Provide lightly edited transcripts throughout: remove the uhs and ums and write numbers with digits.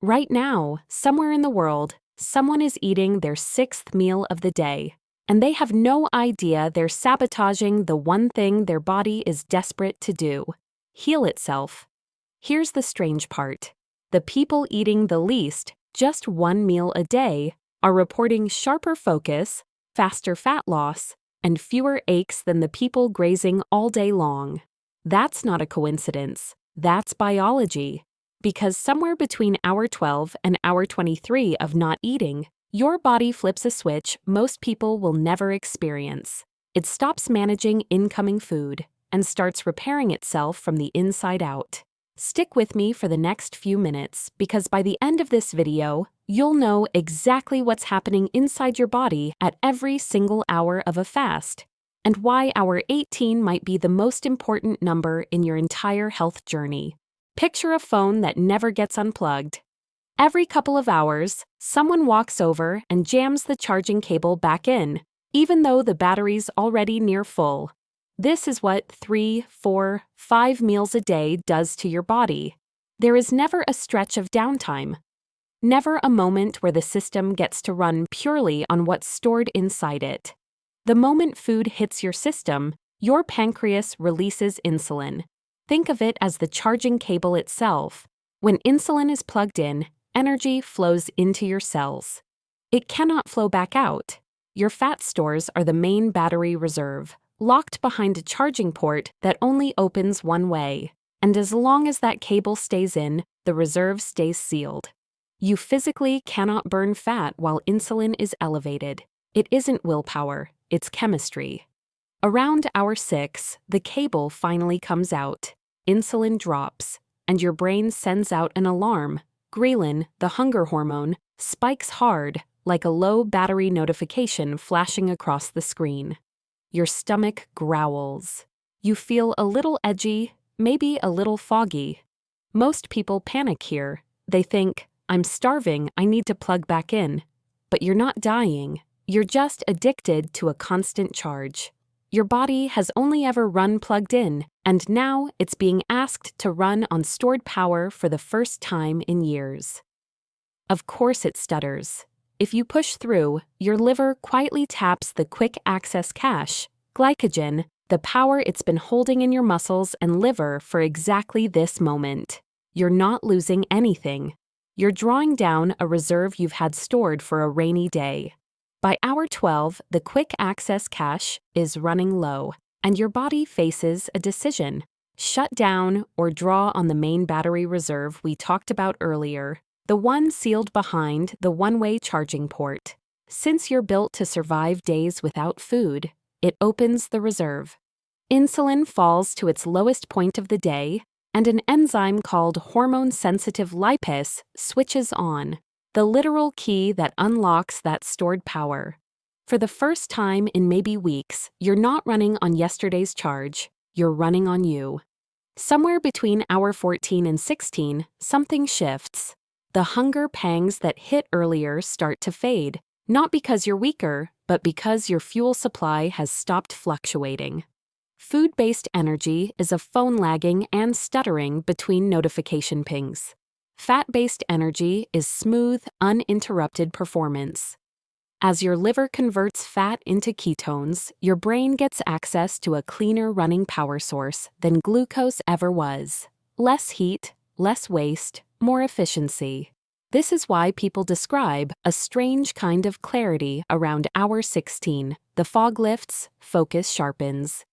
Right now, somewhere in the world, someone is eating their sixth meal of the day, and they have no idea they're sabotaging the one thing their body is desperate to do: heal itself. Here's the strange part. The people eating the least, just one meal a day, are reporting sharper focus, faster fat loss, and fewer aches than the people grazing all day long. That's not a coincidence. That's biology. Because somewhere between hour 12 and hour 23 of not eating, your body flips a switch most people will never experience. It stops managing incoming food and starts repairing itself from the inside out. Stick with me for the next few minutes, because by the end of this video, you'll know exactly what's happening inside your body at every single hour of a fast, and why hour 18 might be the most important number in your entire health journey. Picture a phone that never gets unplugged. Every couple of hours, someone walks over and jams the charging cable back in, even though the battery's already near full. This is what 3, 4, 5 meals a day does to your body. There is never a stretch of downtime. Never a moment where the system gets to run purely on what's stored inside it. The moment food hits your system, your pancreas releases insulin. Think of it as the charging cable itself. When insulin is plugged in, energy flows into your cells. It cannot flow back out. Your fat stores are the main battery reserve, locked behind a charging port that only opens one way. And as long as that cable stays in, the reserve stays sealed. You physically cannot burn fat while insulin is elevated. It isn't willpower, it's chemistry. Around hour 6, the cable finally comes out. Insulin drops, and your brain sends out an alarm. Ghrelin, the hunger hormone, spikes hard, like a low battery notification flashing across the screen. Your stomach growls. You feel a little edgy, maybe a little foggy. Most people panic here. They think, I'm starving, I need to plug back in. But you're not dying. You're just addicted to a constant charge. Your body has only ever run plugged in, and now it's being asked to run on stored power for the first time in years. Of course it stutters. If you push through, your liver quietly taps the quick access cache, glycogen, the power it's been holding in your muscles and liver for exactly this moment. You're not losing anything. You're drawing down a reserve you've had stored for a rainy day. By hour 12, the quick access cache is running low, and your body faces a decision: shut down or draw on the main battery reserve we talked about earlier, the one sealed behind the one-way charging port. Since you're built to survive days without food, it opens the reserve. Insulin falls to its lowest point of the day, and an enzyme called hormone-sensitive lipase switches on, the literal key that unlocks that stored power. For the first time in maybe weeks, you're not running on yesterday's charge, you're running on you. Somewhere between hour 14 and 16, something shifts. The hunger pangs that hit earlier start to fade, not because you're weaker, but because your fuel supply has stopped fluctuating. Food-based energy is a phone lagging and stuttering between notification pings. Fat-based energy is smooth, uninterrupted performance. As your liver converts fat into ketones, your brain gets access to a cleaner running power source than glucose ever was. Less heat, less waste, more efficiency. This is why people describe a strange kind of clarity around hour 16. The fog lifts, focus sharpens.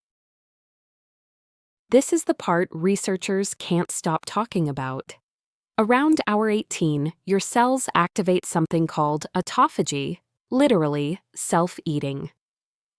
This is the part researchers can't stop talking about. Around hour 18, your cells activate something called autophagy, literally self-eating.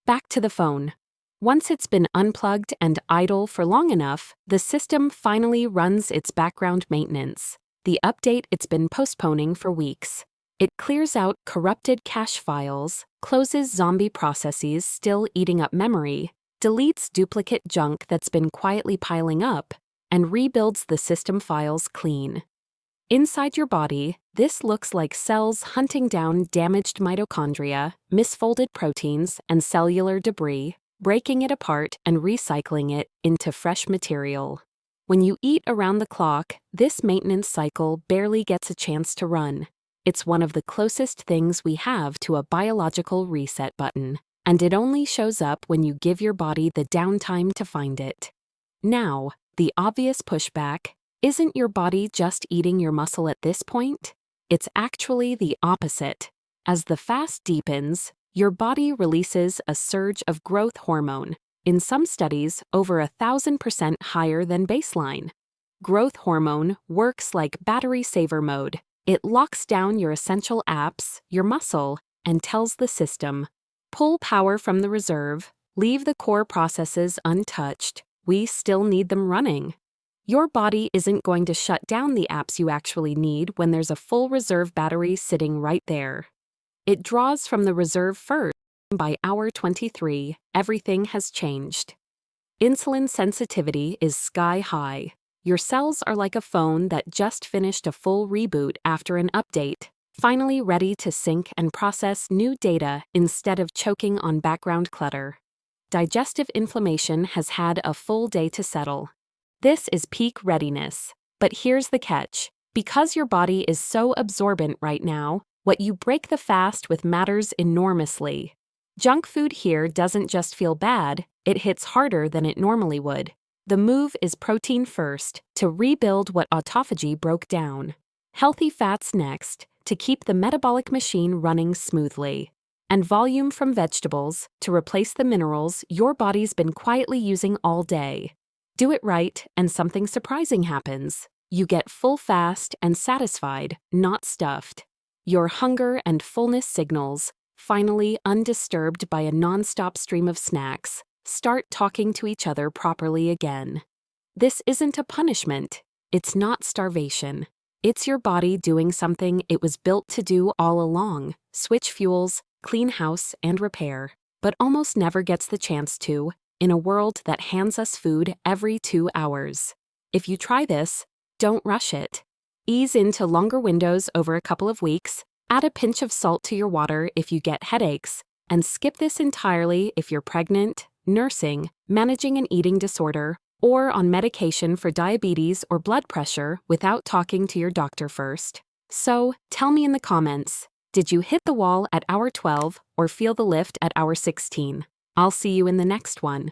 Back to the phone. Once it's been unplugged and idle for long enough, the system finally runs its background maintenance, the update it's been postponing for weeks. It clears out corrupted cache files, closes zombie processes still eating up memory, deletes duplicate junk that's been quietly piling up, and rebuilds the system files clean. Inside your body, this looks like cells hunting down damaged mitochondria, misfolded proteins, and cellular debris, breaking it apart and recycling it into fresh material. When you eat around the clock, this maintenance cycle barely gets a chance to run. It's one of the closest things we have to a biological reset button, and it only shows up when you give your body the downtime to find it. Now, the obvious pushback: isn't your body just eating your muscle at this point? It's actually the opposite. As the fast deepens, your body releases a surge of growth hormone, in some studies over 1,000% higher than baseline. Growth hormone works like battery saver mode. It locks down your essential apps, your muscle, and tells the system, pull power from the reserve, leave the core processes untouched, we still need them running. Your body isn't going to shut down the apps you actually need when there's a full reserve battery sitting right there. It draws from the reserve first. By hour 23, everything has changed. Insulin sensitivity is sky high. Your cells are like a phone that just finished a full reboot after an update, finally ready to sync and process new data instead of choking on background clutter. Digestive inflammation has had a full day to settle. This is peak readiness. But here's the catch. Because your body is so absorbent right now, what you break the fast with matters enormously. Junk food here doesn't just feel bad, it hits harder than it normally would. The move is protein first, to rebuild what autophagy broke down. Healthy fats next, to keep the metabolic machine running smoothly. And volume from vegetables, to replace the minerals your body's been quietly using all day. Do it right, and something surprising happens. You get full fast and satisfied, not stuffed. Your hunger and fullness signals, finally undisturbed by a non-stop stream of snacks, start talking to each other properly again. This isn't a punishment. It's not starvation. It's your body doing something it was built to do all along: switch fuels, clean house, and repair, but almost never gets the chance to, in a world that hands us food every 2 hours. If you try this, don't rush it. Ease into longer windows over a couple of weeks, add a pinch of salt to your water if you get headaches, and skip this entirely if you're pregnant, nursing, managing an eating disorder, or on medication for diabetes or blood pressure without talking to your doctor first. So, tell me in the comments, did you hit the wall at hour 12 or feel the lift at hour 16? I'll see you in the next one.